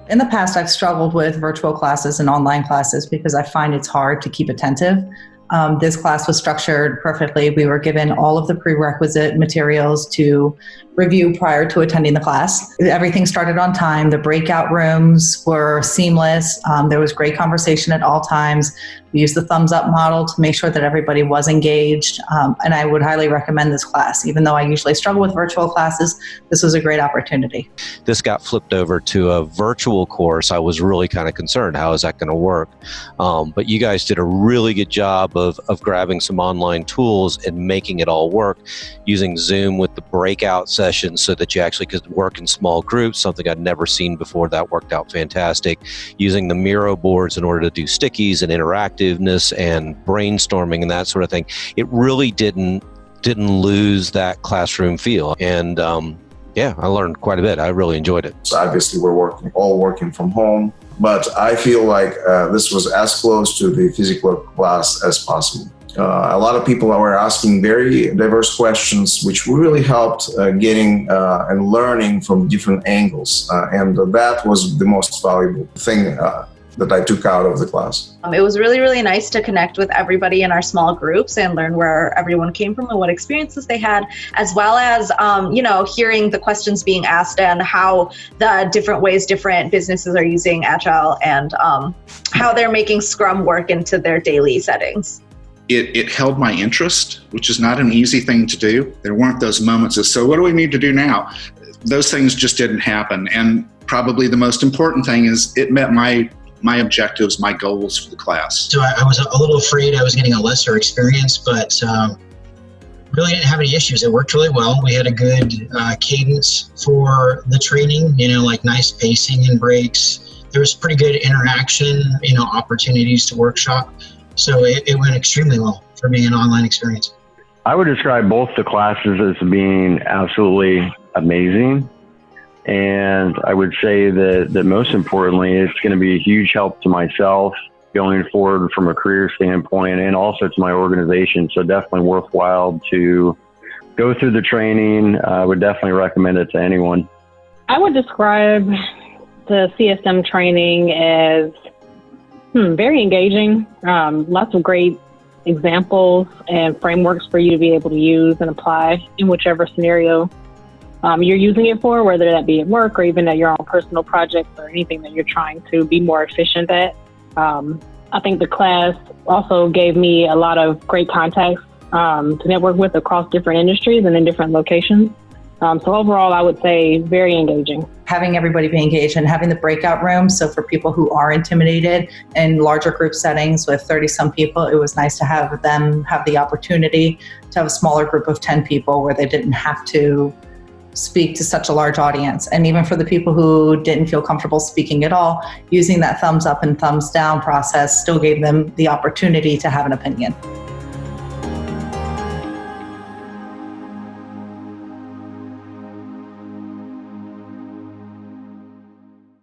In the past, I've struggled with virtual classes and online classes because I find it's hard to keep attentive. This class was structured perfectly. We were given all of the prerequisite materials to review prior to attending the class. Everything started on time. The breakout rooms were seamless. There was great conversation at all times. We used the thumbs up model to make sure that everybody was engaged. And I would highly recommend this class. Even though I usually struggle with virtual classes, this was a great opportunity. This got flipped over to a virtual course. I was really kind of concerned, how is that going to work? But you guys did a really good job of grabbing some online tools and making it all work, using Zoom with the breakout sessions so that you actually could work in small groups, something I'd never seen before. That worked out fantastic. Using the Miro boards in order to do stickies and interactiveness and brainstorming and that sort of thing. It really didn't lose that classroom feel. And yeah, I learned quite a bit. I really enjoyed it. So obviously, we're all working from home, but I feel like this was as close to the physical class as possible. A lot of people were asking very diverse questions, which really helped getting and learning from different angles. And that was the most valuable thing that I took out of the class. It was really, really nice to connect with everybody in our small groups and learn where everyone came from and what experiences they had, as well as, hearing the questions being asked and how the different ways different businesses are using Agile and how they're making Scrum work into their daily settings. It held my interest, which is not an easy thing to do. There weren't those moments of, so what do we need to do now? Those things just didn't happen. And probably the most important thing is it met my objectives, my goals for the class. So I was a little afraid I was getting a lesser experience, but really didn't have any issues. It worked really well. We had a good cadence for the training, like nice pacing and breaks. There was pretty good interaction, opportunities to workshop. So it went extremely well for being an online experience. I would describe both the classes as being absolutely amazing. And I would say that most importantly, it's going to be a huge help to myself going forward from a career standpoint and also to my organization. So definitely worthwhile to go through the training. I would definitely recommend it to anyone. I would describe the CSM training as very engaging, lots of great examples and frameworks for you to be able to use and apply in whichever scenario you're using it for, whether that be at work or even at your own personal projects or anything that you're trying to be more efficient at. I think the class also gave me a lot of great contacts to network with across different industries and in different locations. So overall, I would say very engaging. Having everybody be engaged and having the breakout rooms. So for people who are intimidated in larger group settings with 30-some people, it was nice to have them have the opportunity to have a smaller group of 10 people where they didn't have to speak to such a large audience. And even for the people who didn't feel comfortable speaking at all, using that thumbs up and thumbs down process still gave them the opportunity to have an opinion.